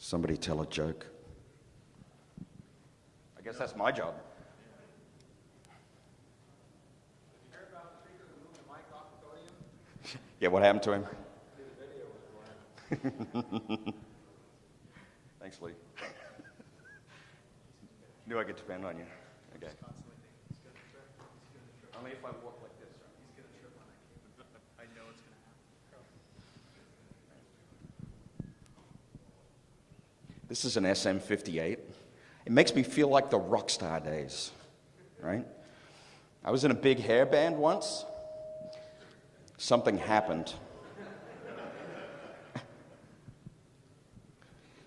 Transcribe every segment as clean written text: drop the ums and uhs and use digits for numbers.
Somebody tell a joke. I guess that's my job. Did you hear about the speaker who moved the mic off the podium? Yeah, what happened to him? The video was blank. Thanks, Lee. Knew I could depend on you. Okay. He's gonna trip. Only if I walk like this. He's gonna trip on that cable. I know it's gonna happen. This is an SM58. It makes me feel like the rock star days, right? I was in a big hair band once. Something happened.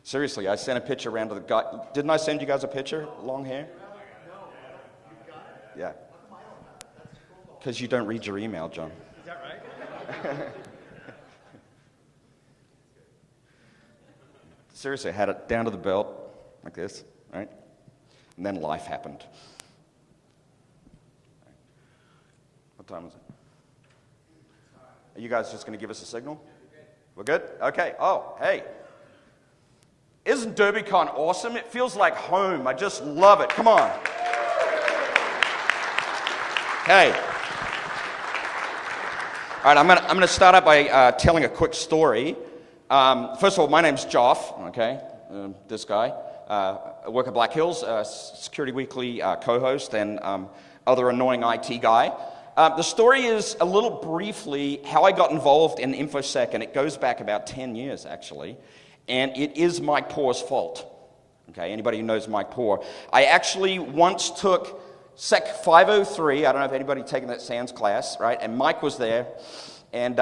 Seriously, I sent a picture around to the guy. Didn't I send you guys a picture? Long hair? No. You've got it? Yeah. How come I don't have it? That's cool. Because you don't read your email, John. Is that right? Seriously, I had it down to the belt, like this, right? And then life happened. What time is it? Are you guys just going to give us a signal? We're good? Okay. Oh, hey. Isn't Derbycon awesome? It feels like home. I just love it. Come on. Hey. All right, I'm going to start out by telling a quick story. First of all, my name's Joff, okay? This guy. I work at Black Hills, Security Weekly co-host, and other annoying IT guy. The story is a little briefly how I got involved in InfoSec, and it goes back about 10 years, actually. And it is Mike Poor's fault. Okay, anybody who knows Mike Poor. I actually once took Sec 503. I don't know if anybody taken that SANS class, right? And Mike was there. And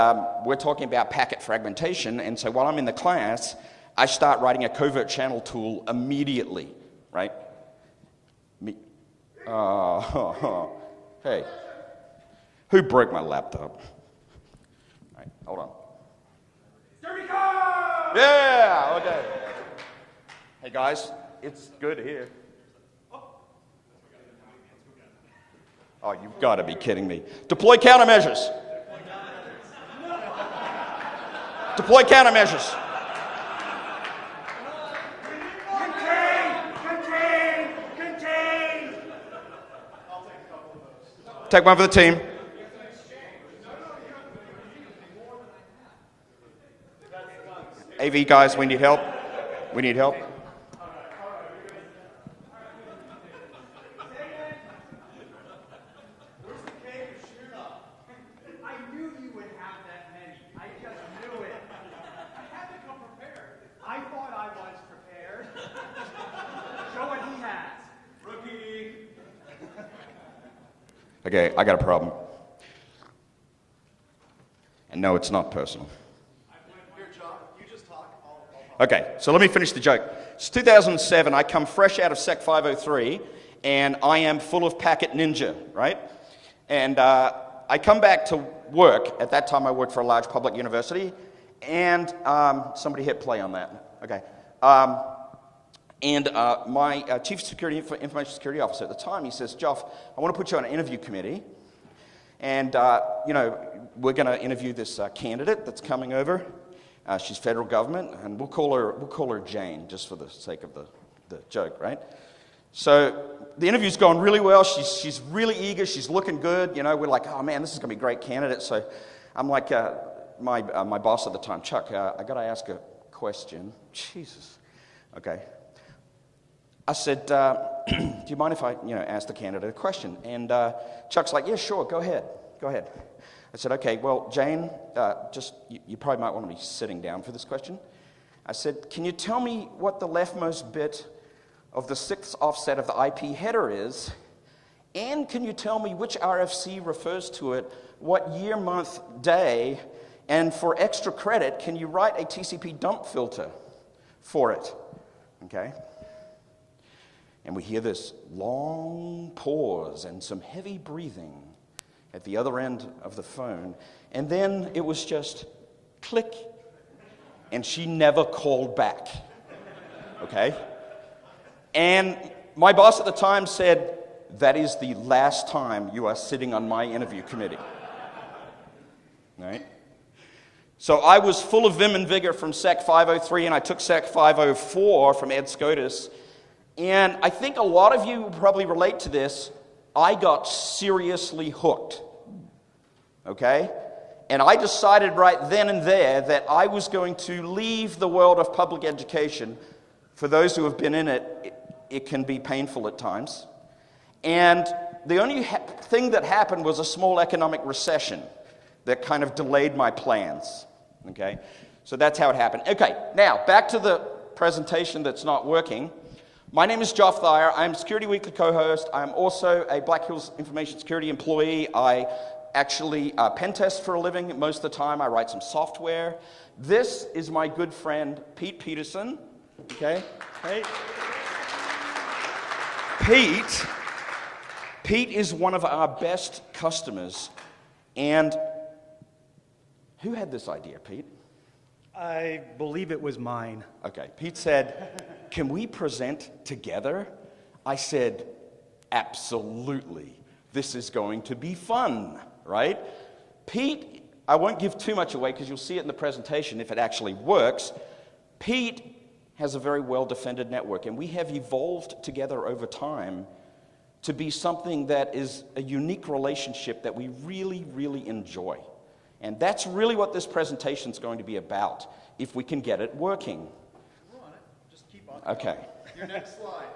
we're talking about packet fragmentation. And so while I'm in the class, I start writing a covert channel tool immediately, right? Hey. Who broke my laptop? All right, hold on. Derbycon! Yeah, okay. Hey guys, it's good here. Oh, you've got to be kidding me. Deploy countermeasures. Deploy countermeasures. Contain! I'll take a couple of those. Take one for the team. AV guys, we need help. We need help. Where's the cake of tuna? I knew you would have that many. I just knew it. I had to come prepared. I thought I was prepared. Show what he has. Rookie. Okay, I got a problem. And no, it's not personal. Okay, so let me finish the joke. It's 2007, I come fresh out of Sec 503, and I am full of packet ninja, right? And I come back to work. At that time, I worked for a large public university, and somebody hit play on that. Okay. My chief security, information security officer at the time, he says, Joff, I want to put you on an interview committee, and, we're going to interview this candidate that's coming over. She's federal government, and we'll call her Jane, just for the sake of the joke, right? So the interview's going really well. She's really eager. She's looking good. We're like, oh man, this is going to be a great candidate. So I'm like, my boss at the time, Chuck, I got to ask a question. Jesus. Okay. I said, do you mind if I, ask the candidate a question? And Chuck's like, yeah, sure, go ahead. I said, okay, well, Jane, you probably might want to be sitting down for this question. I said, can you tell me what the leftmost bit of the 6th offset of the IP header is? And can you tell me which RFC refers to it, what year, month, day? And for extra credit, can you write a TCP dump filter for it? Okay? And we hear this long pause and some heavy breathing at the other end of the phone. And then it was just click. And she never called back. Okay? And my boss at the time said, that is the last time you are sitting on my interview committee. All right? So I was full of vim and vigor from Sec 503, and I took Sec 504 from Ed Scotus. And I think a lot of you will probably relate to this. I got seriously hooked. Okay? And I decided right then and there that I was going to leave the world of public education. For those who have been in it, it can be painful at times. And the only thing that happened was a small economic recession that kind of delayed my plans. Okay? So that's how it happened. Okay, now back to the presentation that's not working. My name is Joff. I'm Security Weekly co-host. I'm also a Black Hills Information Security employee. I actually pen test for a living most of the time. I write some software. This is my good friend, Pete Petersen. Okay? Hey. Pete is one of our best customers. And who had this idea, Pete? I believe it was mine. Okay. Pete said, "Can we present together?" I said, "Absolutely. This is going to be fun," right? Pete, I won't give too much away because you'll see it in the presentation if it actually works. Pete has a very well-defended network, and we have evolved together over time to be something that is a unique relationship that we really, really enjoy. And that's really what this presentation is going to be about, if we can get it working. We're on it. Just keep on. Okay. Your next slide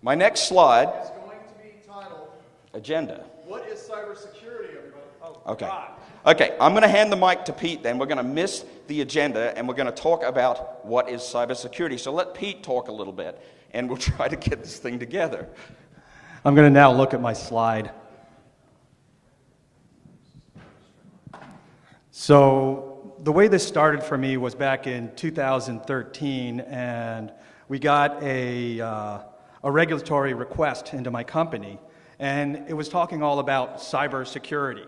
My next slide, is going to be titled, agenda. What is cybersecurity, everybody? Oh, Okay. God. Okay, I'm going to hand the mic to Pete then. We're going to miss the agenda, and we're going to talk about what is cybersecurity. So let Pete talk a little bit, and we'll try to get this thing together. I'm going to now look at my slide. So the way this started for me was back in 2013, and we got a regulatory request into my company, and it was talking all about cybersecurity.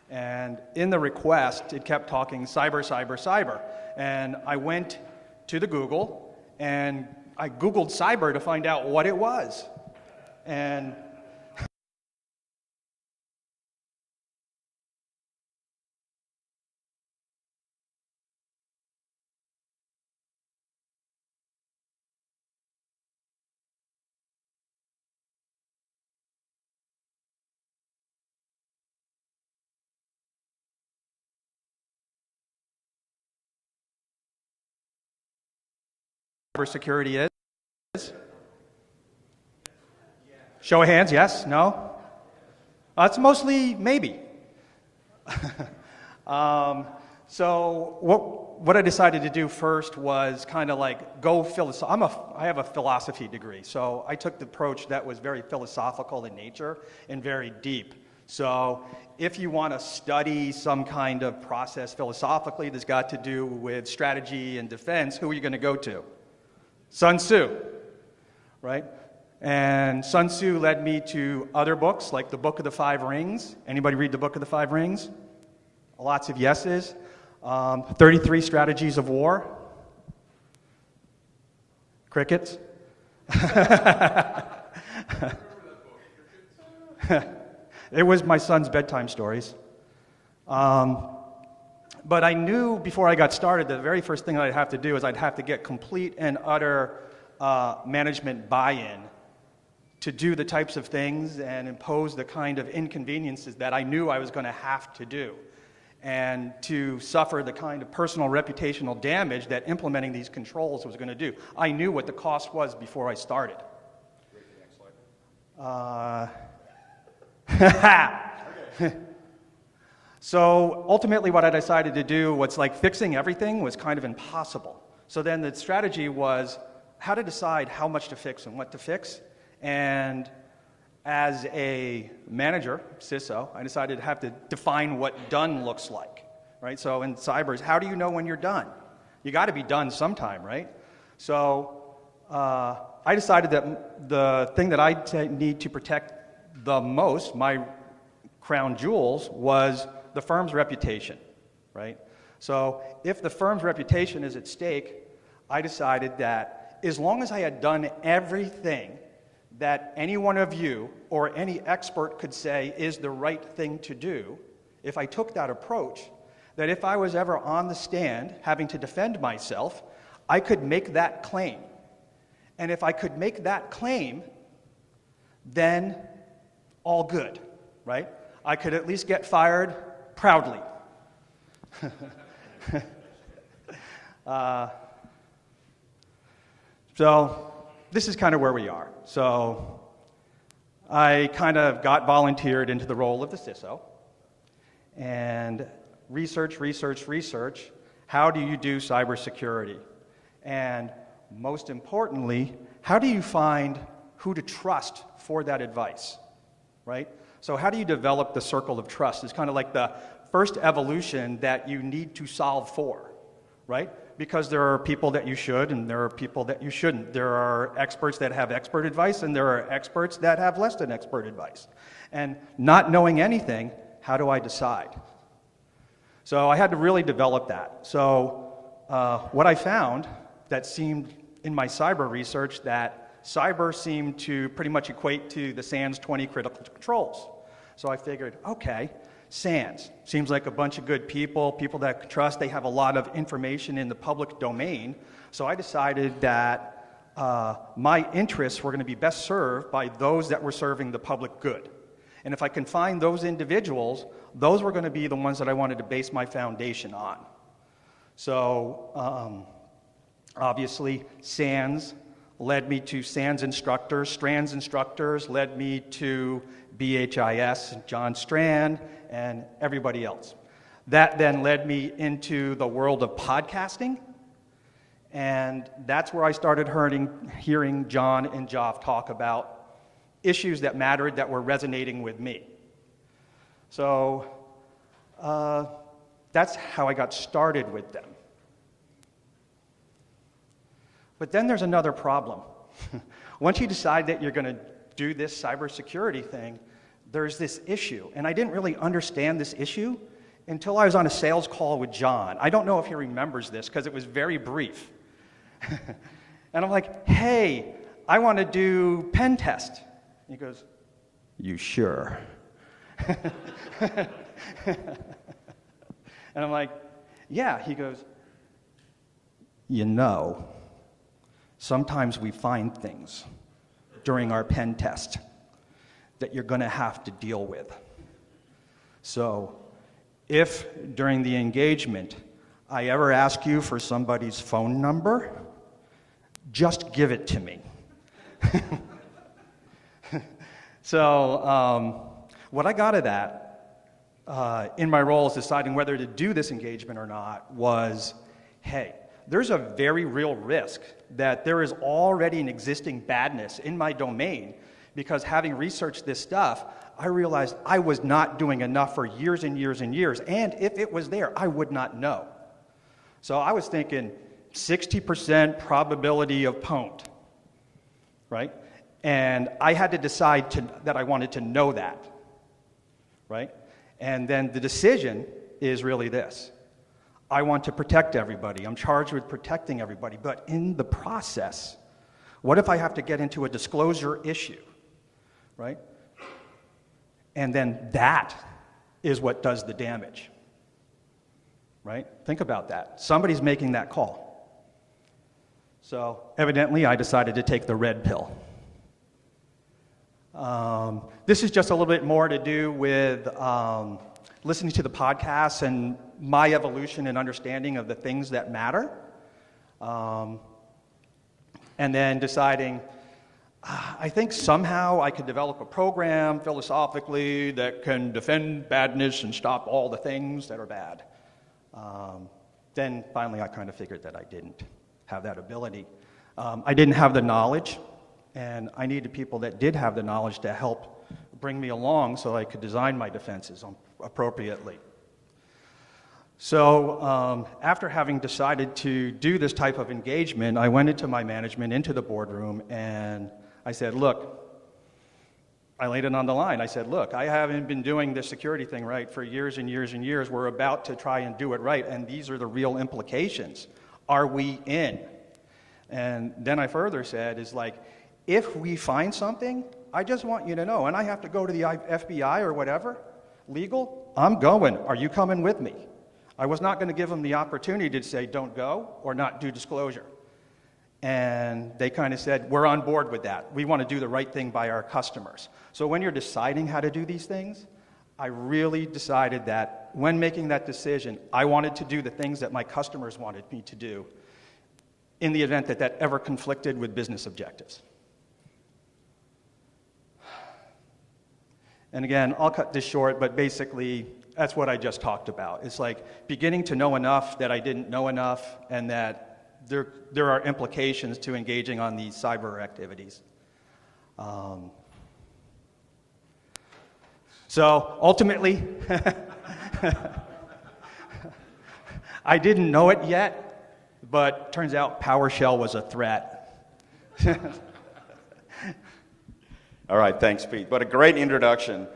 And in the request, it kept talking cyber, cyber, cyber. And I went to the Google, and I Googled cyber to find out what it was. And cybersecurity is? Show of hands, yes? No? It's mostly maybe. So what I decided to do first was kind of like go I have a philosophy degree, so I took the approach that was very philosophical in nature and very deep. So if you want to study some kind of process philosophically that's got to do with strategy and defense, who are you going to go to? Sun Tzu, right? And Sun Tzu led me to other books, like the Book of the Five Rings. Anybody read the Book of the Five Rings? Lots of yeses. 33 Strategies of War. Crickets. It was my son's bedtime stories. But I knew before I got started, the very first thing I'd have to do is I'd have to get complete and utter management buy-in to do the types of things and impose the kind of inconveniences that I knew I was going to have to do, and to suffer the kind of personal reputational damage that implementing these controls was going to do. I knew what the cost was before I started. So ultimately what I decided to do was like fixing everything was kind of impossible. So then the strategy was how to decide how much to fix and what to fix. And as a manager, CISO, I decided to have to define what done looks like, right? So in cyber, how do you know when you're done? You got to be done sometime, right? So I decided that the thing that I need to protect the most, my crown jewels, was the firm's reputation, right? So if the firm's reputation is at stake, I decided that as long as I had done everything that any one of you or any expert could say is the right thing to do, if I took that approach, that if I was ever on the stand having to defend myself, I could make that claim. And if I could make that claim, then all good, right? I could at least get fired proudly. So this is kind of where we are. So I kind of got volunteered into the role of the CISO and research. How do you do cybersecurity? And most importantly, how do you find who to trust for that advice, right? So how do you develop the circle of trust? It's kind of like the first evolution that you need to solve for, right? Because there are people that you should and there are people that you shouldn't. There are experts that have expert advice and there are experts that have less than expert advice. And not knowing anything, how do I decide? So I had to really develop that. So what I found that seemed in my cyber research that cyber seemed to pretty much equate to the SANS 20 critical controls. So I figured, okay, SANS seems like a bunch of good people that I can trust. They have a lot of information in the public domain. So I decided that my interests were going to be best served by those that were serving the public good. And if I can find those individuals, those were going to be the ones that I wanted to base my foundation on. So obviously, SANS led me to SANS instructors. Strand's instructors led me to BHIS, John Strand, and everybody else. That then led me into the world of podcasting, and that's where I started hearing John and Joff talk about issues that mattered, that were resonating with me. So that's how I got started with them. But then there's another problem. Once you decide that you're going to do this cybersecurity thing, there's this issue. And I didn't really understand this issue until I was on a sales call with John. I don't know if he remembers this because it was very brief. And I'm like, hey, I want to do pen test. He goes, you sure? And I'm like, yeah. He goes, you know, sometimes we find things during our pen test that you're going to have to deal with. So if during the engagement I ever ask you for somebody's phone number, just give it to me. So what I got at that in my role as deciding whether to do this engagement or not was, hey, there's a very real risk that there is already an existing badness in my domain because having researched this stuff, I realized I was not doing enough for years and years and years, and if it was there, I would not know. So I was thinking 60% probability of pwned, right? And I had to decide that I wanted to know that, right? And then the decision is really this. I want to protect everybody. I'm charged with protecting everybody. But in the process, what if I have to get into a disclosure issue, right? And then that is what does the damage, right? Think about that. Somebody's making that call. So evidently, I decided to take the red pill. This is just a little bit more to do with listening to the podcasts and my evolution and understanding of the things that matter. And then deciding, I think somehow I could develop a program philosophically that can defend badness and stop all the things that are bad. Then finally I kind of figured that I didn't have that ability. I didn't have the knowledge, and I needed people that did have the knowledge to help bring me along so I could design my defenses appropriately. So after having decided to do this type of engagement, I went into my management, into the boardroom, and I said, look, I laid it on the line. I said, look, I haven't been doing this security thing right for years and years and years. We're about to try and do it right, and these are the real implications. Are we in? And then I further said, is like, if we find something, I just want you to know, and I have to go to the FBI or whatever, legal, I'm going. Are you coming with me? I was not going to give them the opportunity to say don't go or not do disclosure. And they kind of said, we're on board with that. We want to do the right thing by our customers. So when you're deciding how to do these things, I really decided that when making that decision, I wanted to do the things that my customers wanted me to do in the event that that ever conflicted with business objectives. And again, I'll cut this short, but basically, that's what I just talked about. It's like beginning to know enough that I didn't know enough, and that there are implications to engaging on these cyber activities. So ultimately, I didn't know it yet, but turns out PowerShell was a threat. All right, thanks, Pete. What a great introduction.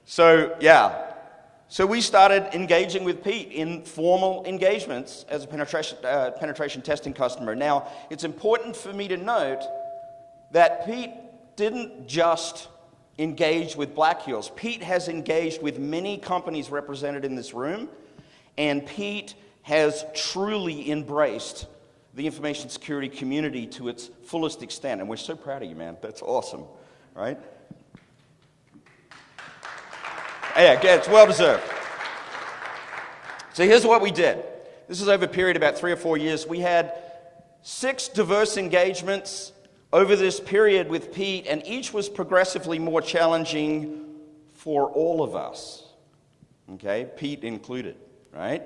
So, yeah. So we started engaging with Pete in formal engagements as a penetration testing customer. Now, it's important for me to note that Pete didn't just engage with Black Hills. Pete has engaged with many companies represented in this room, and Pete has truly embraced the information security community to its fullest extent. And we're so proud of you, man. That's awesome, right? Yeah, it's well deserved. So here's what we did. This is over a period of about 3 or 4 years. We had 6 diverse engagements over this period with Pete, and each was progressively more challenging for all of us. Okay, Pete included, right?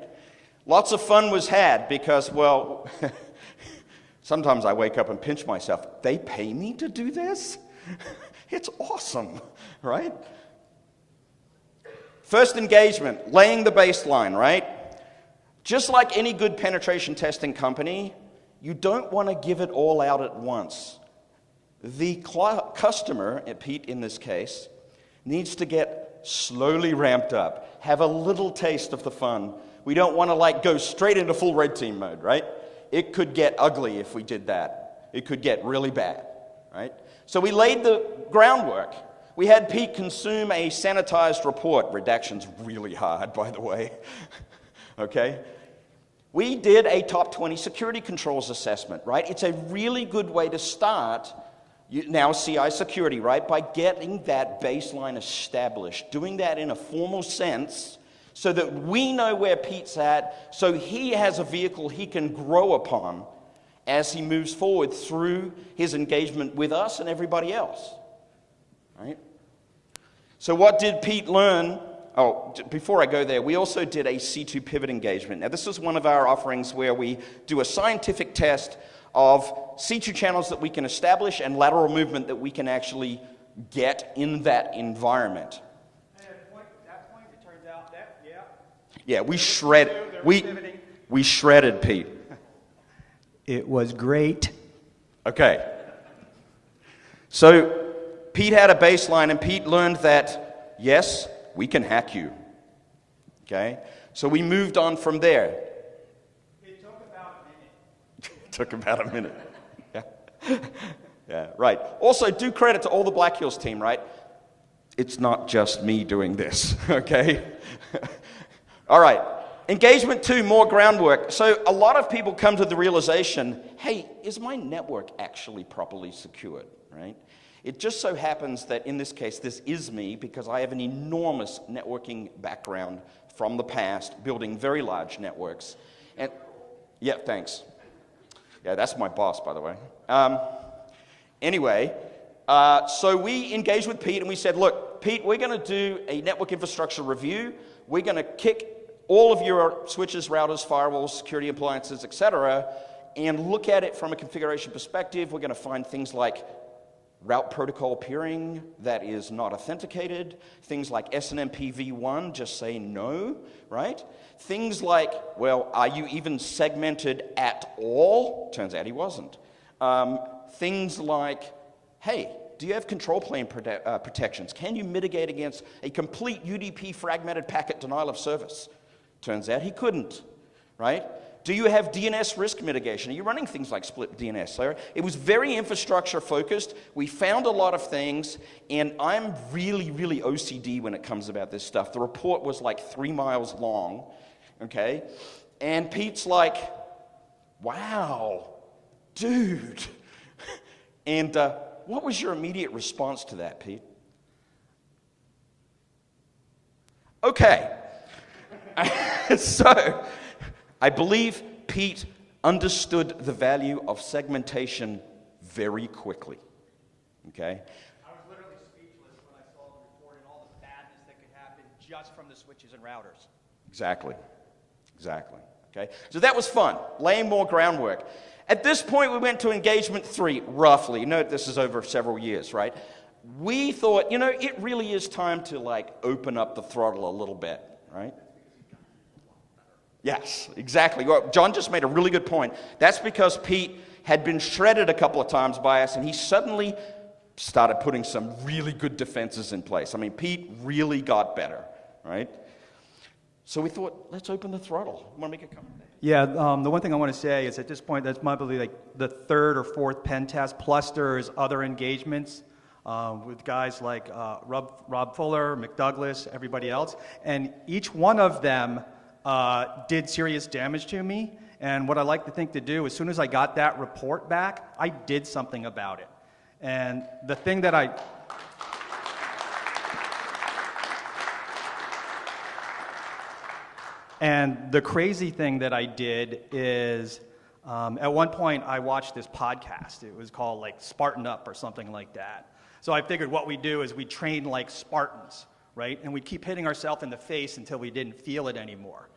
Lots of fun was had because, well, sometimes I wake up and pinch myself. They pay me to do this? It's awesome, right? First engagement, laying the baseline, right? Just like any good penetration testing company, you don't want to give it all out at once. The customer, Pete in this case, needs to get slowly ramped up, have a little taste of the fun. We don't want to go straight into full red team mode, right? It could get ugly if we did that. It could get really bad, right? So we laid the groundwork. We had Pete consume a sanitized report. Redaction's really hard, by the way. Okay? We did a top 20 security controls assessment, right? It's a really good way to start now CI security, right? By getting that baseline established, doing that in a formal sense so that we know where Pete's at, so he has a vehicle he can grow upon as he moves forward through his engagement with us and everybody else, right? So what did Pete learn? Oh, before I go there, we also did a C2 pivot engagement. Now, this is one of our offerings where we do a scientific test of C2 channels that we can establish and lateral movement that we can actually get in that environment. And at that point, it turns out that, yeah, we shredded Pete. It was great. Okay. So Pete had a baseline, and Pete learned that, yes, we can hack you. Okay? So we moved on from there. It took about a minute. Took about a minute. Yeah. Yeah, right. Also, do credit to all the Black Hills team, right? It's not just me doing this, okay? All right. Engagement 2, more groundwork. So a lot of people come to the realization, hey, is my network actually properly secured, right? It just so happens that in this case, this is me because I have an enormous networking background from the past, building very large networks. And yeah, thanks. Yeah, that's my boss, by the way. Anyway, so we engaged with Pete and we said, look, Pete, we're going to do a network infrastructure review. We're going to kick all of your switches, routers, firewalls, security appliances, etc., and look at it from a configuration perspective. We're going to find things like route protocol peering that is not authenticated, things like SNMP v1, just say no, right? Things like, well, are you even segmented at all? Turns out he wasn't. Things like, hey, do you have control plane protections? Can you mitigate against a complete UDP fragmented packet denial of service? Turns out he couldn't, right? Do you have DNS risk mitigation? Are you running things like split DNS? So it was very infrastructure focused. We found a lot of things, and I'm really, really OCD when it comes about this stuff. The report was like 3 miles long, okay? And Pete's like, wow, dude. And what was your immediate response to that, Pete? Okay. So, I believe Pete understood the value of segmentation very quickly, okay? I was literally speechless when I saw the report and all the badness that could happen just from the switches and routers. Exactly. Okay? So that was fun, laying more groundwork. At this point, we went to engagement 3, roughly. Note this is over several years, right? We thought, it really is time to, open up the throttle a little bit, right? Yes, exactly. Well, John just made a really good point. That's because Pete had been shredded a couple of times by us, and he suddenly started putting some really good defenses in place. I mean, Pete really got better, right? So we thought, let's open the throttle. You want to make a comment? Yeah, the one thing I want to say is at this point, that's probably the third or fourth pen test, plus there's other engagements with guys like Rob Fuller, McDouglas, everybody else, and each one of them did serious damage to me. And what I like to think to do, as soon as I got that report back, I did something about it. And the thing that And the crazy thing that I did is, at one point I watched this podcast. It was called Spartan Up or something like that. So I figured what we do is we train like Spartans, right? And we keep hitting ourselves in the face until we didn't feel it anymore.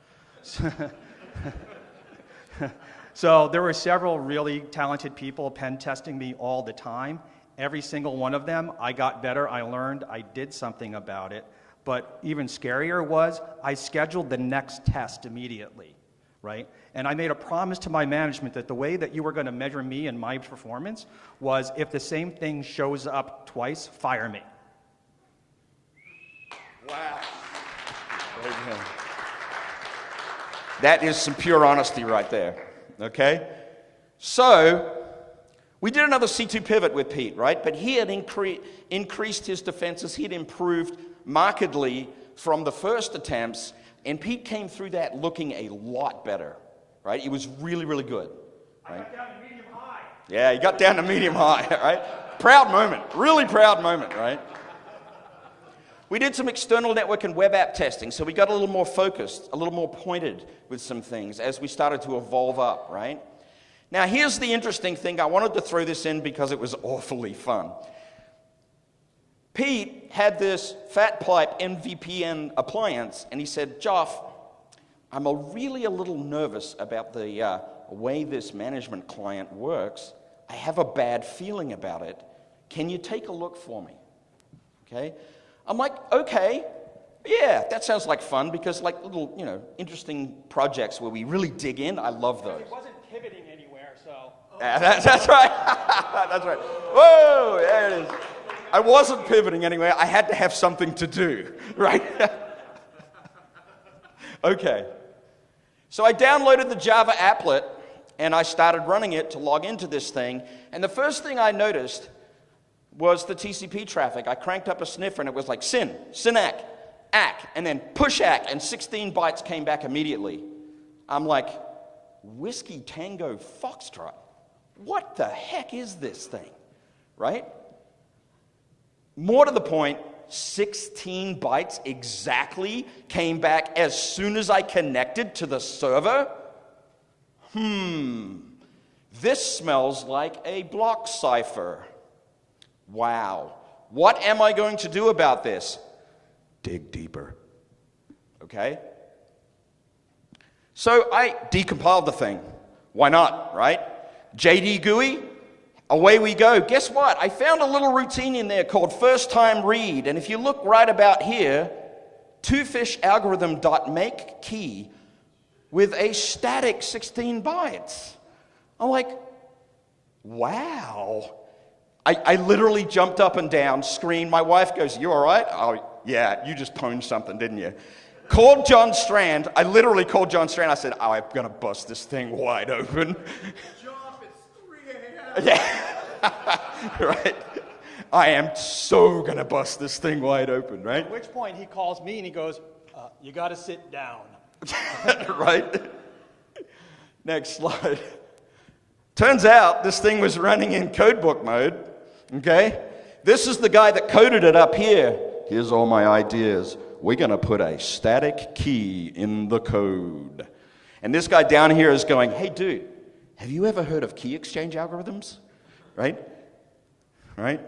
So there were several really talented people pen testing me all the time. Every single one of them, I got better, I learned, I did something about it. But even scarier was I scheduled the next test immediately, right? And I made a promise to my management that the way that you were going to measure me and my performance was if the same thing shows up twice, fire me. Wow. That is some pure honesty right there, okay? So, we did another C2 pivot with Pete, right? But he had increased his defenses. He had improved markedly from the first attempts, and Pete came through that looking a lot better, right? It was really, really good. Right? I got down to medium high. Yeah, he got down to medium high, right? Proud moment, really proud moment, right? We did some external network and web app testing, so we got a little more focused, a little more pointed with some things as we started to evolve up, right? Now, here's the interesting thing. I wanted to throw this in because it was awfully fun. Pete had this fat pipe MVPN appliance, and he said, Joff, I'm really a little nervous about the way this management client works. I have a bad feeling about it. Can you take a look for me? Okay? I'm like, okay, yeah, that sounds like fun because little, interesting projects where we really dig in, I love those. It wasn't pivoting anywhere, so. Yeah, that's right. That's right. Whoa, there it is. I wasn't pivoting anywhere. I had to have something to do, right? Okay. So I downloaded the Java applet, and I started running it to log into this thing. And the first thing I noticed was the TCP traffic. I cranked up a sniffer, and it was like synac, ack, and then push ack, and 16 bytes came back immediately. I'm like, Whiskey Tango Foxtrot. What the heck is this thing, right? More to the point, 16 bytes exactly came back as soon as I connected to the server. This smells like a block cipher. Wow. What am I going to do about this? Dig deeper. Okay? So I decompiled the thing. Why not, right? JD GUI, away we go. Guess what? I found a little routine in there called first time read. And if you look right about here, twofish algorithm.make key with a static 16 bytes. I'm like, wow. I literally jumped up and down, screamed. My wife goes, you all right? Oh, yeah, you just pwned something, didn't you? Called John Strand. I literally called John Strand. I said, oh, I'm going to bust this thing wide open. Joff, it's 3 a.m. Yeah. Right. I am so going to bust this thing wide open, right? At which point he calls me and he goes, you got to sit down. Right? Next slide. Turns out this thing was running in codebook mode, okay? This is the guy that coded it up here. Here's all my ideas. We're going to put a static key in the code. And this guy down here is going, hey, dude, have you ever heard of key exchange algorithms? Right? Right?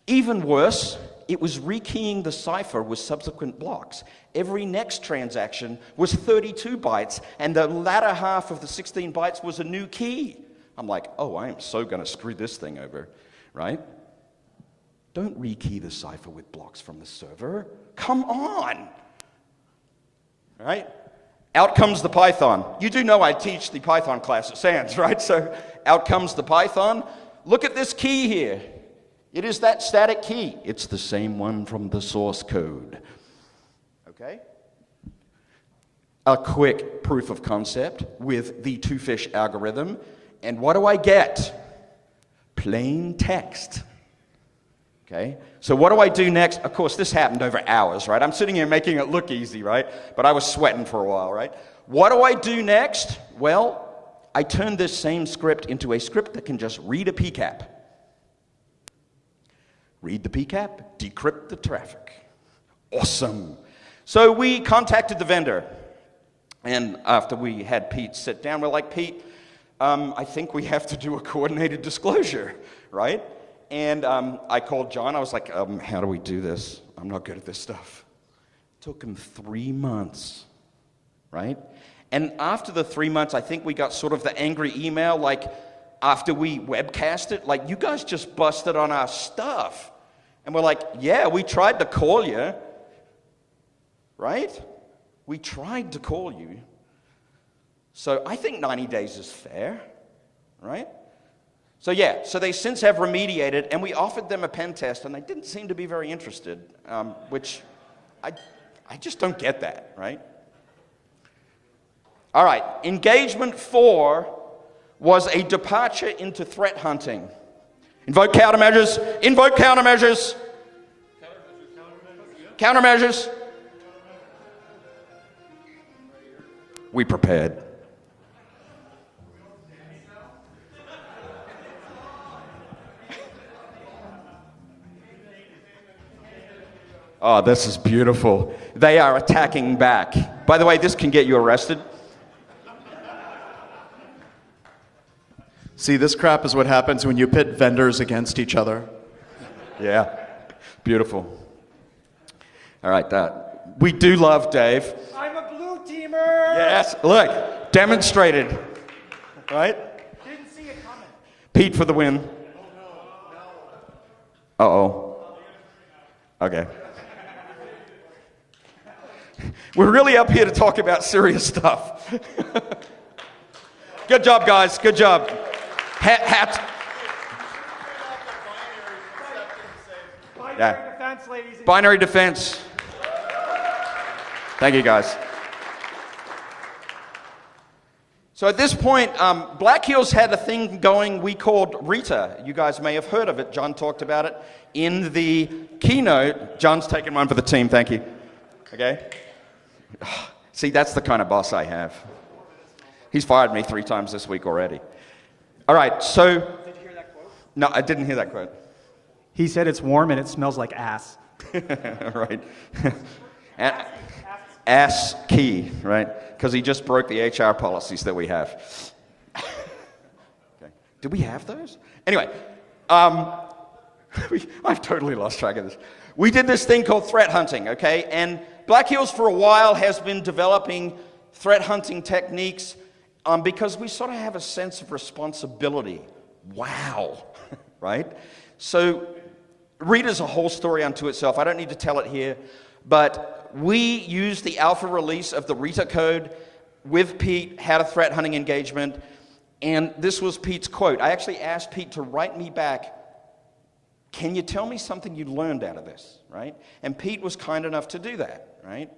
Even worse, it was rekeying the cipher with subsequent blocks. Every next transaction was 32 bytes, and the latter half of the 16 bytes was a new key. I'm like, oh, I am so going to screw this thing over, right? Don't rekey the cipher with blocks from the server. Come on, right? Out comes the Python. You do know I teach the Python class at SANS, right? So out comes the Python. Look at this key here. It is that static key. It's the same one from the source code. Okay? A quick proof of concept with the two-fish algorithm. And what do I get? Plain text. Okay? So what do I do next? Of course, this happened over hours, right? I'm sitting here making it look easy, right? But I was sweating for a while, right? What do I do next? Well, I turn this same script into a script that can just read a PCAP. Read the PCAP, decrypt the traffic. Awesome. So we contacted the vendor. And after we had Pete sit down, we're like, Pete, I think we have to do a coordinated disclosure, right? And I called John. I was like, how do we do this? I'm not good at this stuff. It took him 3 months, right? And after the 3 months, I think we got sort of the angry email, like, after we webcast it, like, you guys just busted on our stuff. And we're like, yeah, we tried to call you, right? We tried to call you. So I think 90 days is fair, right? So yeah, so they since have remediated, and we offered them a pen test, and they didn't seem to be very interested, which I just don't get that, right? All right, engagement 4 was a departure into threat hunting. Invoke countermeasures, invoke countermeasures. Countermeasures. We prepared. Oh, this is beautiful. They are attacking back. By the way, this can get you arrested. See, this crap is what happens when you pit vendors against each other. Yeah, beautiful. All right, that. We do love Dave. I'm a blue teamer. Yes, look, demonstrated. Right? Didn't see it coming. Pete for the win. Uh-oh. Okay. We're really up here to talk about serious stuff. Good job, guys. Good job. Hat. Binary defense, ladies and Binary defense. Thank you, guys. So at this point, Black Hills had a thing going we called Rita. You guys may have heard of it. John talked about it in the keynote. John's taking one for the team. Thank you. Okay? See, that's the kind of boss I have. He's fired me 3 times this week already. All right, so... Did you hear that quote? No, I didn't hear that quote. He said it's warm and it smells like ass. Right. Ass key, right? Because he just broke the HR policies that we have. Okay. Do we have those? Anyway, I've totally lost track of this. We did this thing called threat hunting, okay? And Black Hills for a while has been developing threat hunting techniques because we sort of have a sense of responsibility. Wow, right? So Rita's a whole story unto itself. I don't need to tell it here, but we used the alpha release of the Rita code with Pete, had a threat hunting engagement, and this was Pete's quote. I actually asked Pete to write me back, can you tell me something you learned out of this, right? And Pete was kind enough to do that, right?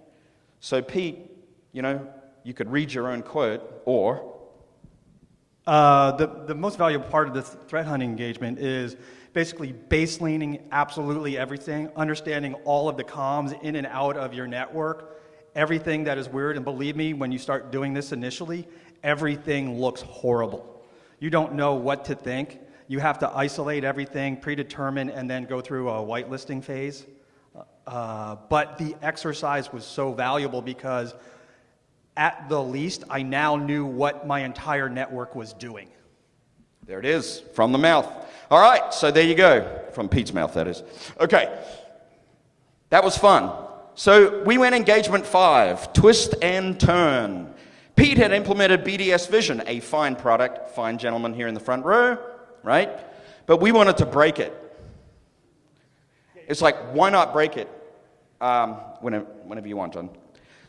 So Pete, you know, you could read your own quote, or... The most valuable part of this threat hunting engagement is basically baselining absolutely everything, understanding all of the comms in and out of your network, everything that is weird, and believe me, when you start doing this initially, everything looks horrible. You don't know what to think. You have to isolate everything, predetermine, and then go through a whitelisting phase. But the exercise was so valuable because at the least, I now knew what my entire network was doing. There it is, from the mouth. All right, so there you go. From Pete's mouth, that is. Okay, that was fun. So we went engagement 5, twist and turn. Pete had implemented BDS Vision, a fine product, fine gentleman here in the front row, right? But we wanted to break it. It's like, why not break it? Whenever you want, John.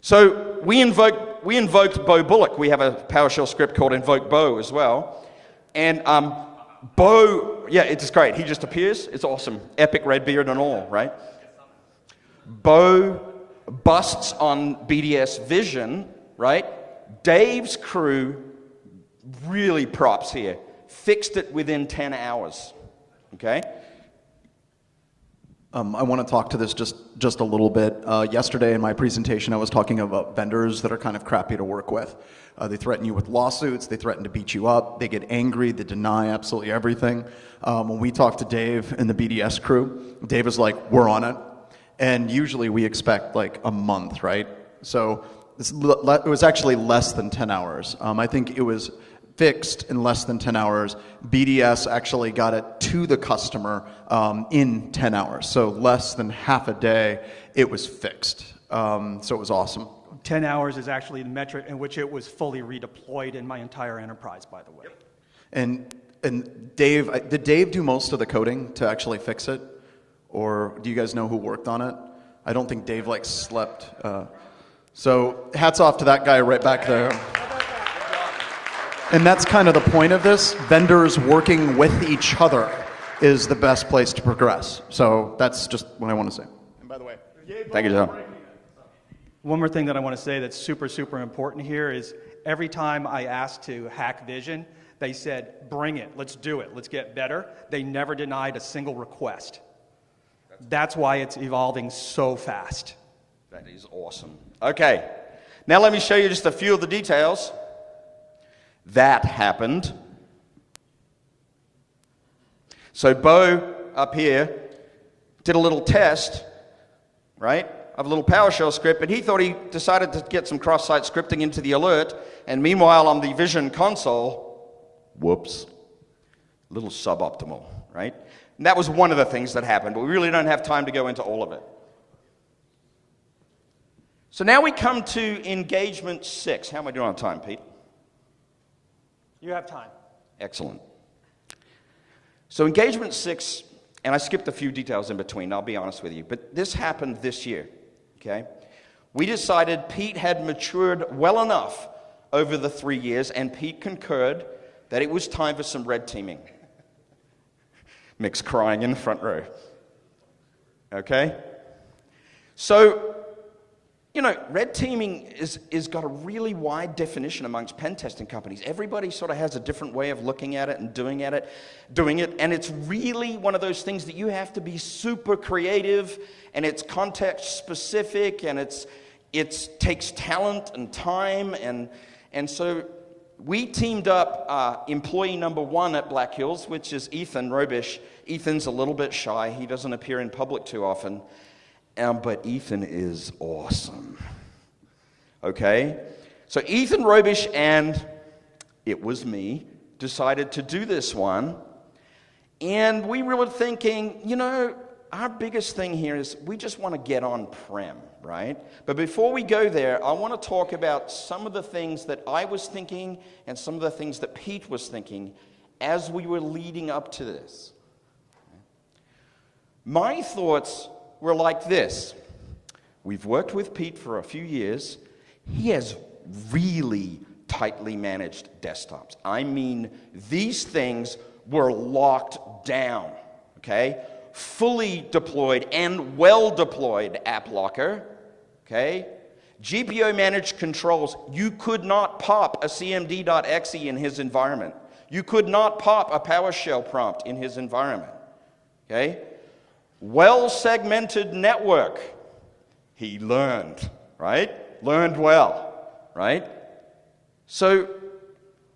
So we invoked Bo Bullock. We have a PowerShell script called invoke Bo as well. And Bo, yeah, it's great. He just appears. It's awesome. Epic red beard and all, right? Bo busts on BDS Vision, right? Dave's crew, really props here, fixed it within 10 hours, okay? I want to talk to this just a little bit. Yesterday in my presentation, I was talking about vendors that are kind of crappy to work with. They threaten you with lawsuits. They threaten to beat you up. They get angry. They deny absolutely everything. When we talked to Dave and the BDS crew, Dave is like, we're on it. And usually we expect like a month, right? So it was actually less than 10 hours. I think it was fixed in less than 10 hours. BDS actually got it to the customer in 10 hours. So less than half a day, it was fixed. So it was awesome. 10 hours is actually the metric in which it was fully redeployed in my entire enterprise, by the way. And Dave, did Dave do most of the coding to actually fix it? Or do you guys know who worked on it? I don't think Dave slept. So hats off to that guy right back there. And that's kind of the point of this. Vendors working with each other is the best place to progress. So that's just what I want to say. And by the way, thank you, John. One more thing that I want to say that's super, super important here is every time I asked to hack Vision, they said, bring it, let's do it, let's get better. They never denied a single request. That's why it's evolving so fast. That is awesome. Okay, now let me show you just a few of the details. That happened. So Bo up here did a little test, right, of a little PowerShell script, but he thought he decided to get some cross-site scripting into the alert, and meanwhile on the Vision console, whoops, a little suboptimal, right? And that was one of the things that happened, but we really don't have time to go into all of it. So now we come to engagement 6. How am I doing on time, Pete? You have time. Excellent. So engagement 6, and I skipped a few details in between, I'll be honest with you, but this happened this year, okay? We decided Pete had matured well enough over the 3 years, and Pete concurred that it was time for some red teaming. Mick's crying in the front row. Okay? So, you know, red teaming is got a really wide definition amongst pen testing companies. Everybody sort of has a different way of looking at it and doing it, and it's really one of those things that you have to be super creative, and it's context specific, and it takes talent and time, and so we teamed up employee number 1 at Black Hills, which is Ethan Robish. Ethan's a little bit shy. He doesn't appear in public too often. But Ethan is awesome. Okay? So Ethan Robish and it was me decided to do this one. And we were thinking, you know, our biggest thing here is we just want to get on-prem, right? But before we go there, I want to talk about some of the things that I was thinking and some of the things that Pete was thinking as we were leading up to this. My thoughts were like this. We've worked with Pete for a few years. He has really tightly managed desktops. I mean, these things were locked down, okay? Fully deployed and well deployed app locker, okay? GPO managed controls. You could not pop a cmd.exe in his environment. You could not pop a PowerShell prompt in his environment, okay? Well-segmented network. He learned, right? learned well, right? So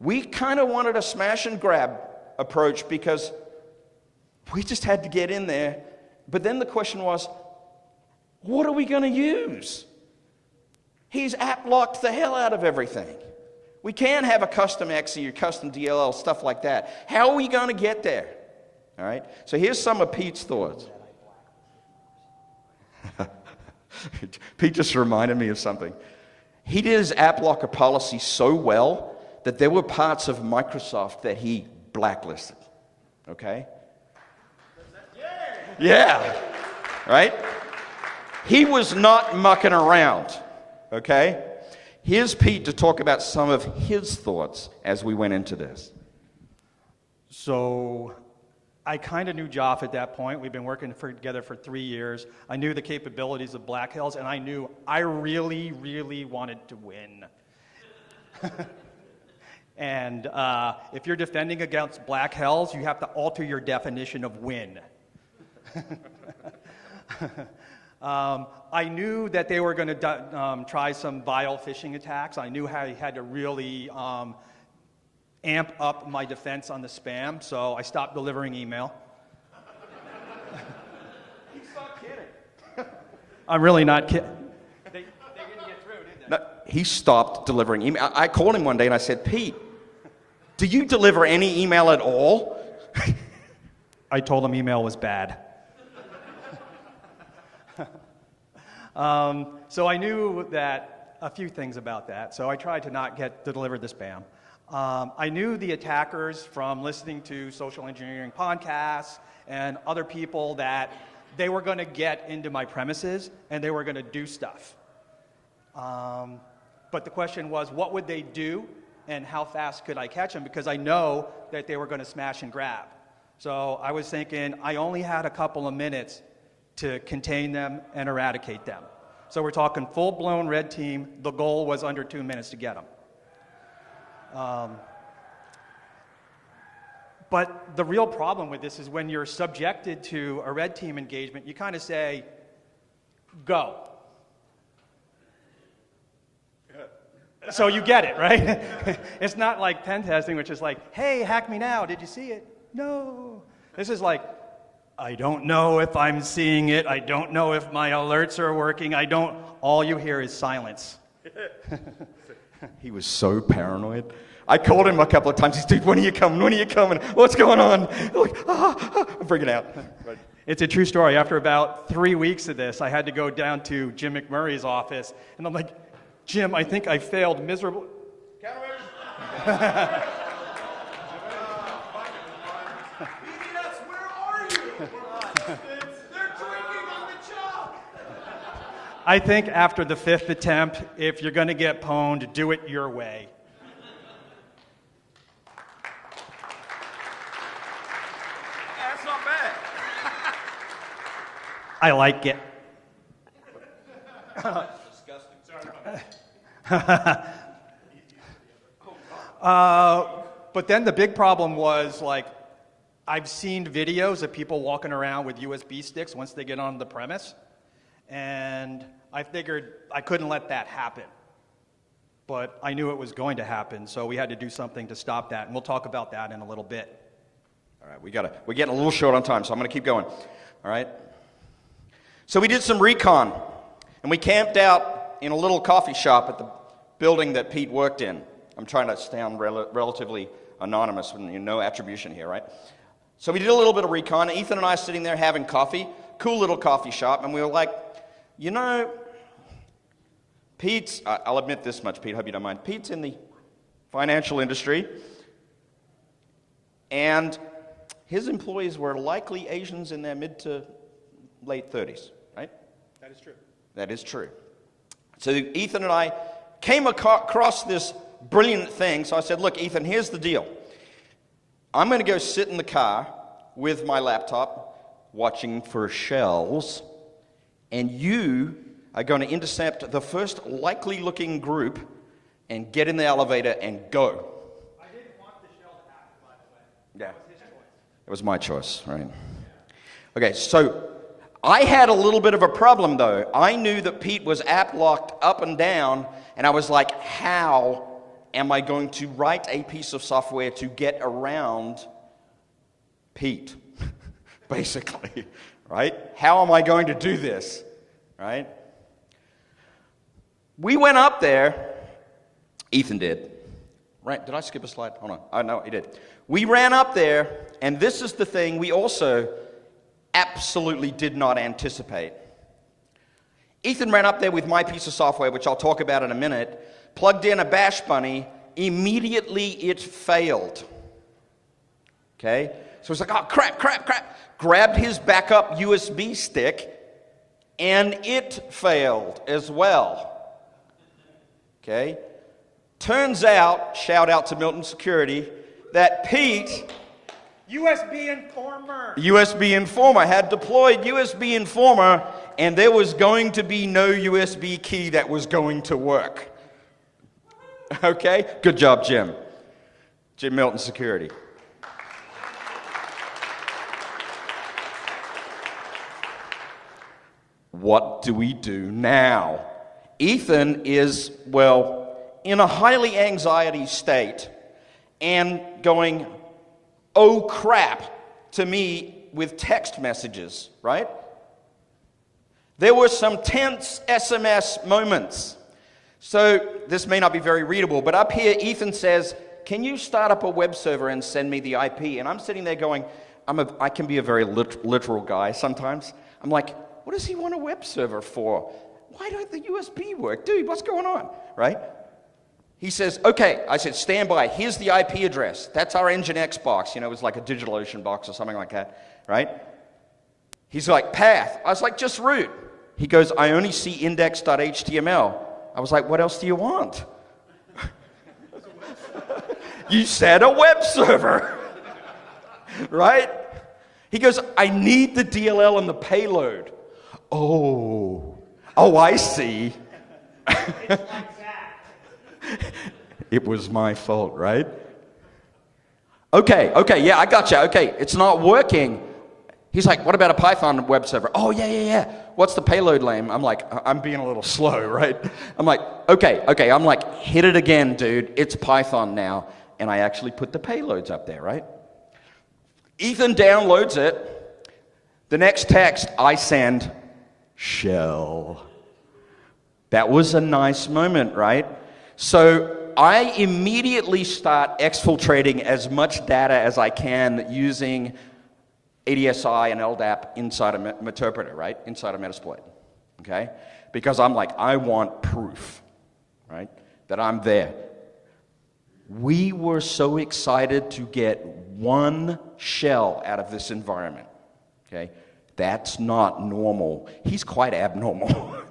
we kind of wanted a smash and grab approach because we just had to get in there. But then the question was, what are we going to use? He's app-locked the hell out of everything. We can't have a custom XE or custom DLL, stuff like that. How are we going to get there? All right? So here's some of Pete's thoughts. Pete just reminded me of something. He did his app locker policy so well that there were parts of Microsoft that he blacklisted. Okay? Yeah. Right? He was not mucking around. Okay? Here's Pete to talk about some of his thoughts as we went into this. So I kind of knew Joff at that point. We've been working together for 3 years. I knew the capabilities of Black Hills, and I knew I really, really wanted to win. And if you're defending against Black Hills, you have to alter your definition of win. I knew that they were going to try some vile phishing attacks. I knew how you had to really amp up my defense on the spam, so I stopped delivering email. He's not kidding. I'm really not kidding. They didn't get through, did they? No, he stopped delivering email. I called him one day and I said, Pete, do you deliver any email at all? I told him email was bad. So I knew that a few things about that, so I tried to not get to deliver the spam. I knew the attackers from listening to social engineering podcasts and other people that they were going to get into my premises and they were going to do stuff. But the question was, what would they do and how fast could I catch them? Because I know that they were going to smash and grab. So I was thinking I only had a couple of minutes to contain them and eradicate them. So we're talking full-blown red team. The goal was under 2 minutes to get them. But the real problem with this is when you're subjected to a red team engagement, you kind of say, go. So you get it, right? It's not like pen testing, which is like, hey, hack me now. Did you see it? No. This is like, I don't know if I'm seeing it. I don't know if my alerts are working. All you hear is silence. He was so paranoid. I called him a couple of times. He said, dude, when are you coming? When are you coming? What's going on? Like, I'm freaking out. It's a true story. After about 3 weeks of this, I had to go down to Jim McMurray's office, and I'm like, Jim, I think I failed miserably. BBS, where are you? They're drinking on the job. I think after the 5th attempt, if you're going to get pwned, do it your way. That's not bad. I like it. Disgusting. Sorry about that. But then the big problem was, like, I've seen videos of people walking around with USB sticks once they get on the premise, and I figured I couldn't let that happen. But I knew it was going to happen, so we had to do something to stop that, and we'll talk about that in a little bit. All right, we're getting a little short on time, so I'm going to keep going. All right? So we did some recon, and we camped out in a little coffee shop at the building that Pete worked in. I'm trying to sound relatively anonymous, no attribution here, right? So we did a little bit of recon. Ethan and I sitting there having coffee, cool little coffee shop, and we were like, Pete's, I'll admit this much, Pete, hope you don't mind. Pete's in the financial industry, and his employees were likely Asians in their mid to late 30s, right? That is true. That is true. So Ethan and I came across this brilliant thing. So I said, look, Ethan, here's the deal. I'm going to go sit in the car with my laptop watching for shells, and you are going to intercept the first likely-looking group and get in the elevator and go. I didn't want the shell to happen, by the way. Yeah. That was his choice. It was my choice, right? Okay, so I had a little bit of a problem, though. I knew that Pete was app locked up and down, and I was like, how am I going to write a piece of software to get around Pete, basically, right? How am I going to do this, right? We went up there. Ethan did. Right? Did I skip a slide? Hold on. Oh, no, he did. We ran up there, and this is the thing we also absolutely did not anticipate. Ethan ran up there with my piece of software, which I'll talk about in a minute, plugged in a bash bunny. Immediately it failed. Okay? So he's like, oh, crap. Grabbed his backup USB stick, and it failed as well. Okay? Turns out, shout out to Milton Security, that Pete, USB Informer, had deployed USB Informer, and there was going to be no USB key that was going to work. Okay? Good job, Jim. Jim Milton Security. What do we do now? Ethan is, well, in a highly anxiety state and going, oh crap, to me with text messages, right? There were some tense SMS moments. So this may not be very readable, but up here Ethan says, can you start up a web server and send me the IP? And I'm sitting there going, I can be a very literal guy sometimes. I'm like, what does he want a web server for? Why don't the USB work? Dude, what's going on, right? He says, okay. I said, stand by. Here's the IP address. That's our Nginx box. It was like a DigitalOcean box or something like that, right? He's like, path. I was like, just root. He goes, I only see index.html. I was like, what else do you want? You said a web server, right? He goes, I need the DLL and the payload. Oh, I see. It's like that. It was my fault, right? Okay, yeah, I got you. Okay, it's not working. He's like, what about a Python web server? Oh, yeah. What's the payload name? I'm like, I'm being a little slow, right? I'm like, okay. I'm like, hit it again, dude. It's Python now. And I actually put the payloads up there, right? Ethan downloads it. The next text I send, shell. That was a nice moment, right? So I immediately start exfiltrating as much data as I can using ADSI and LDAP inside of Meterpreter, right? Inside of Metasploit, okay? Because I'm like, I want proof, right? That I'm there. We were so excited to get one shell out of this environment, okay? That's not normal. He's quite abnormal,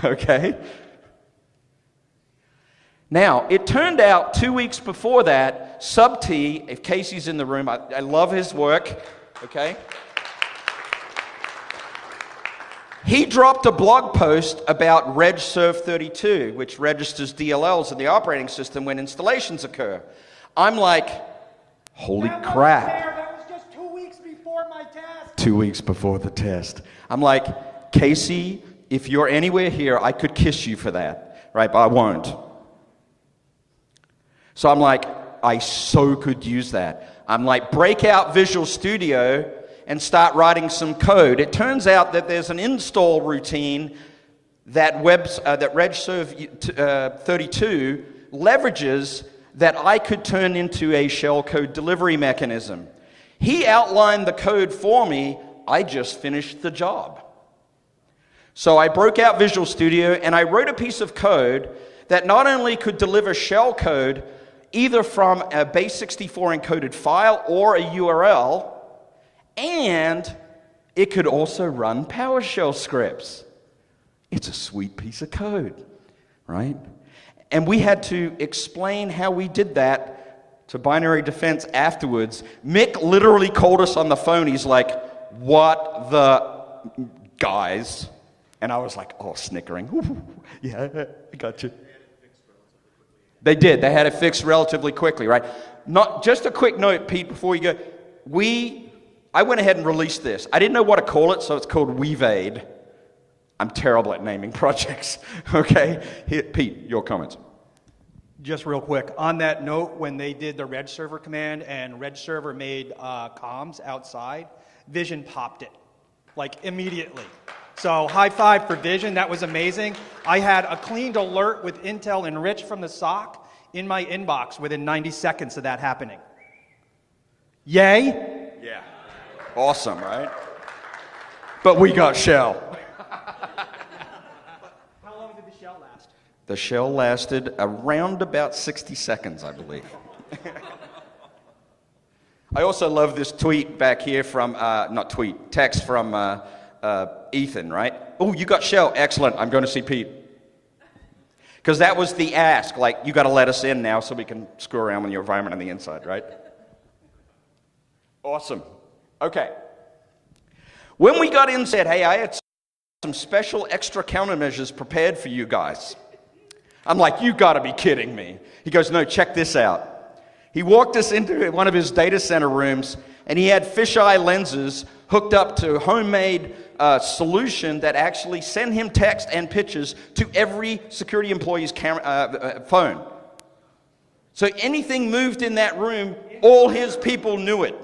okay? Now, it turned out 2 weeks before that, Sub T, if Casey's in the room, I love his work, okay? He dropped a blog post about regserve32, which registers DLLs in the operating system when installations occur. I'm like, holy crap. That was just 2 weeks before my test. 2 weeks before the test. I'm like, Casey, if you're anywhere here, I could kiss you for that, right? But I won't. So I'm like, I so could use that. I'm like, break out Visual Studio and start writing some code. It turns out that there's an install routine that regserve32 leverages that I could turn into a shellcode delivery mechanism. He outlined the code for me. I just finished the job. So I broke out Visual Studio and I wrote a piece of code that not only could deliver shellcode either from a base64 encoded file or a URL, and it could also run PowerShell scripts. It's a sweet piece of code, right? And we had to explain how we did that to Binary Defense afterwards. Mick literally called us on the phone. He's like, what the guys? And I was like, oh, snickering. Ooh, yeah, I got you. They did. They had it fixed relatively quickly, right? Not just a quick note, Pete, before you go. We I went ahead and released this. I didn't know what to call it, so it's called Weevade. I'm terrible at naming projects. Okay? Here, Pete, your comments. Just real quick, on that note, when they did the Red Server command and Red Server made comms outside, Vision popped it, like immediately. So high five for Vision, that was amazing. I had a cleaned alert with Intel enriched from the SOC in my inbox within 90 seconds of that happening. Yay? Yeah. Awesome, right? But we got shell. How long did the shell last? The shell lasted around about 60 seconds, I believe. I also love this tweet back here from, text from Ethan, right? Oh, you got shell. Excellent. I'm going to see Pete. Because that was the ask, like, you got to let us in now so we can screw around with your environment on the inside, right? Awesome. Okay. When we got in, said, hey, I had some special extra countermeasures prepared for you guys. I'm like, you got to be kidding me. He goes, no, check this out. He walked us into one of his data center rooms, and he had fisheye lenses hooked up to homemade solution that actually sent him text and pictures to every security employee's phone. So anything moved in that room, all his people knew it.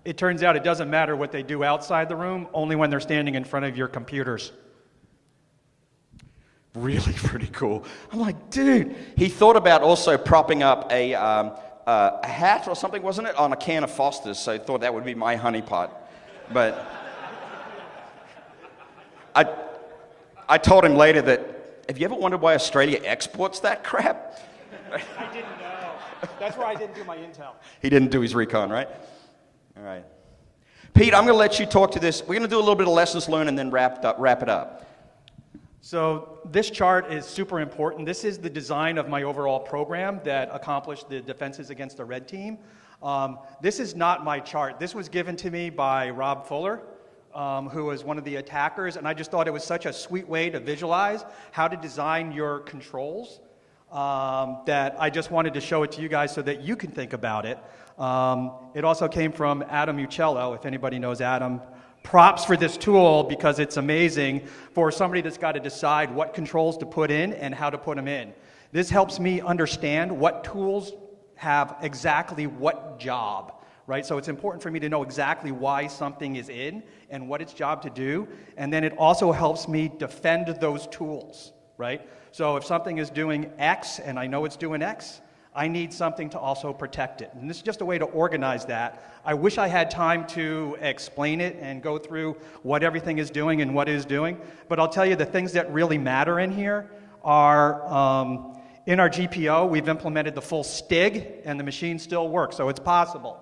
It turns out it doesn't matter what they do outside the room, only when they're standing in front of your computers. Really pretty cool. I'm like, dude. He thought about also propping up a hat or something, wasn't it, on a can of Foster's, so he thought that would be my honeypot. But I told him later that, have you ever wondered why Australia exports that crap? I didn't know. That's why I didn't do my intel. He didn't do his recon, right? All right. Pete, I'm going to let you talk to this. We're going to do a little bit of lessons learned and then wrap it up. So this chart is super important. This is the design of my overall program that accomplished the defenses against the red team. This is not my chart. This was given to me by Rob Fuller, who was one of the attackers, and I just thought it was such a sweet way to visualize how to design your controls that I just wanted to show it to you guys so that you can think about it. It also came from Adam Uccello, if anybody knows Adam. Props for this tool because it's amazing for somebody that's got to decide what controls to put in and how to put them in. This helps me understand what tools have exactly what job, right? So it's important for me to know exactly why something is in and what its job to do, and then it also helps me defend those tools, right? So if something is doing X and I know it's doing X, I need something to also protect it. And this is just a way to organize that. I wish I had time to explain it and go through what everything is doing and what it is doing, but I'll tell you the things that really matter in here are, in our GPO, we've implemented the full STIG, and the machine still works, so it's possible.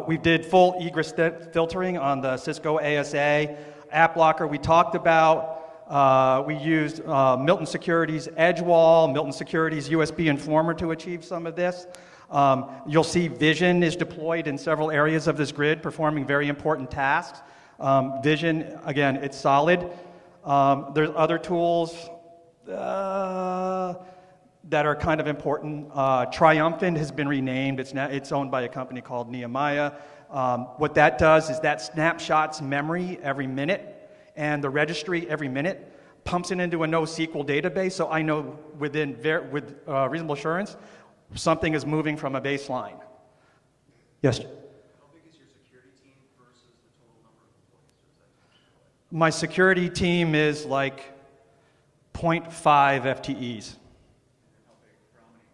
We did full egress filtering on the Cisco ASA. App Blocker we talked about. We used Milton Security's Edgewall, Milton Security's USB Informer to achieve some of this. You'll see Vision is deployed in several areas of this grid, performing very important tasks. Vision, again, it's solid. There's other tools that are kind of important. Triumphant has been renamed. It's owned by a company called Nehemiah. What that does is that snapshots memory every minute, and the registry every minute pumps it into a NoSQL database, so I know with reasonable assurance something is moving from a baseline. Yes? How big is your security team versus the total number of employees? My security team is like 0.5 FTEs. How big? For how many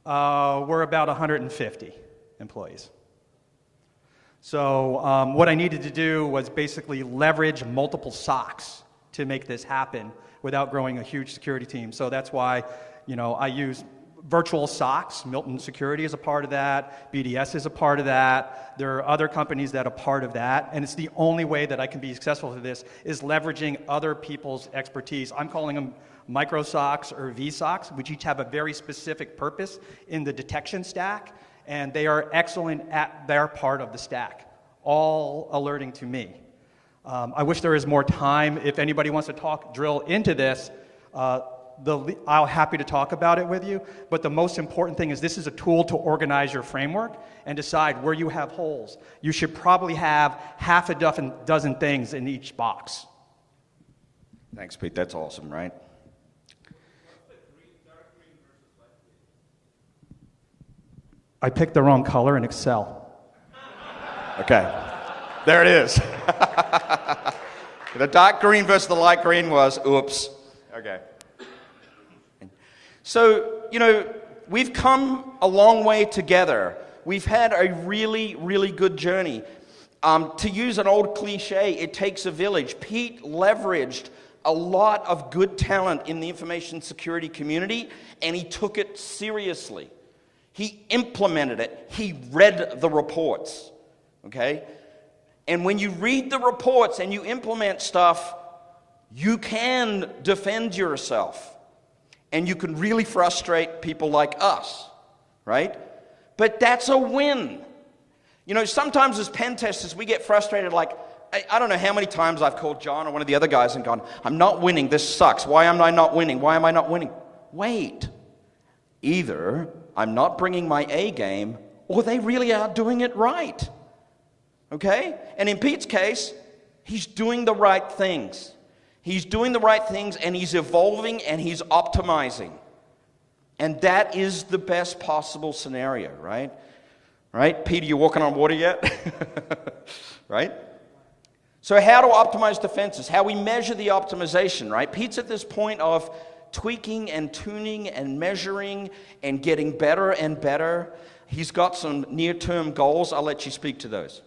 employees? We're about 150 employees. So what I needed to do was basically leverage multiple SOCs to make this happen without growing a huge security team. So that's why, I use virtual SOCs. Milton Security is a part of that. BDS is a part of that. There are other companies that are part of that. And it's the only way that I can be successful with this is leveraging other people's expertise. I'm calling them micro SOCs or VSOCs, which each have a very specific purpose in the detection stack. And they are excellent at their part of the stack, all alerting to me. I wish there was more time. If anybody wants to drill into this, I'm happy to talk about it with you, but the most important thing is this is a tool to organize your framework and decide where you have holes. You should probably have half a dozen things in each box. Thanks, Pete. That's awesome, right? I picked the wrong color in Excel. Okay. There it is. The dark green versus the light green was, oops. Okay. So, we've come a long way together. We've had a really, really good journey. To use an old cliche, it takes a village. Pete leveraged a lot of good talent in the information security community, and he took it seriously. He implemented it. He read the reports, okay? And when you read the reports and you implement stuff, you can defend yourself. And you can really frustrate people like us, right? But that's a win. Sometimes as pen testers, we get frustrated like, I don't know how many times I've called John or one of the other guys and gone, I'm not winning, this sucks. Why am I not winning? Why am I not winning? Wait. Either I'm not bringing my A game, or they really are doing it right. Okay? And in Pete's case, he's doing the right things. He's doing the right things, and he's evolving, and he's optimizing. And that is the best possible scenario, right? Right? Peter, you walking on water yet? Right? So how to optimize defenses, how we measure the optimization, right? Pete's at this point of tweaking and tuning and measuring and getting better and better. He's got some near-term goals. I'll let you speak to those.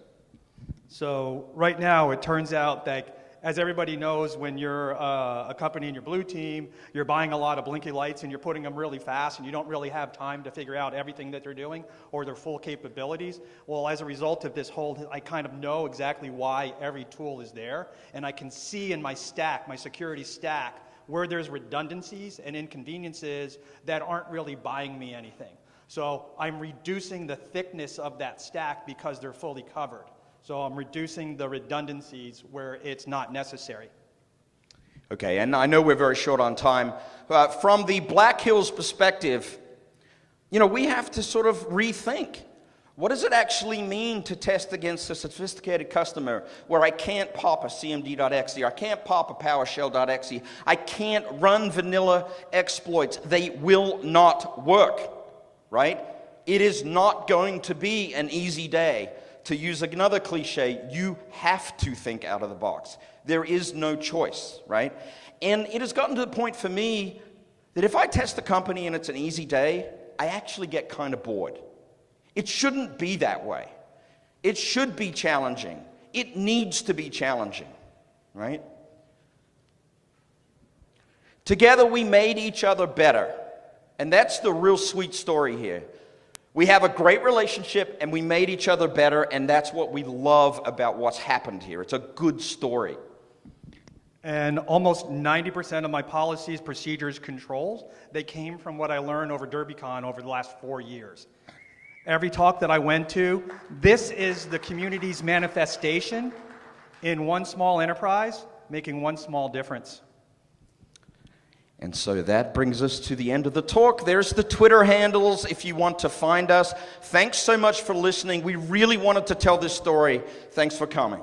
So right now, it turns out that, as everybody knows, when you're a company in your blue team, you're buying a lot of blinky lights and you're putting them really fast and you don't really have time to figure out everything that they're doing or their full capabilities. Well, as a result of this whole, I kind of know exactly why every tool is there, and I can see in my stack, my security stack, where there's redundancies and inconveniences that aren't really buying me anything. So I'm reducing the thickness of that stack because they're fully covered. So I'm reducing the redundancies where it's not necessary. Okay, and I know we're very short on time. From the Black Hills perspective, we have to sort of rethink. What does it actually mean to test against a sophisticated customer where I can't pop a cmd.exe, I can't pop a PowerShell.exe, I can't run vanilla exploits? They will not work, right? It is not going to be an easy day. To use another cliche, you have to think out of the box. There is no choice, right? And it has gotten to the point for me that if I test a company and it's an easy day, I actually get kind of bored. It shouldn't be that way. It should be challenging. It needs to be challenging, right? Together we made each other better. And that's the real sweet story here. We have a great relationship, and we made each other better, and that's what we love about what's happened here. It's a good story. And almost 90% of my policies, procedures, controls, they came from what I learned over Derbycon over the last 4 years. Every talk that I went to, this is the community's manifestation in one small enterprise, making one small difference. And so that brings us to the end of the talk. There's the Twitter handles if you want to find us. Thanks so much for listening. We really wanted to tell this story. Thanks for coming.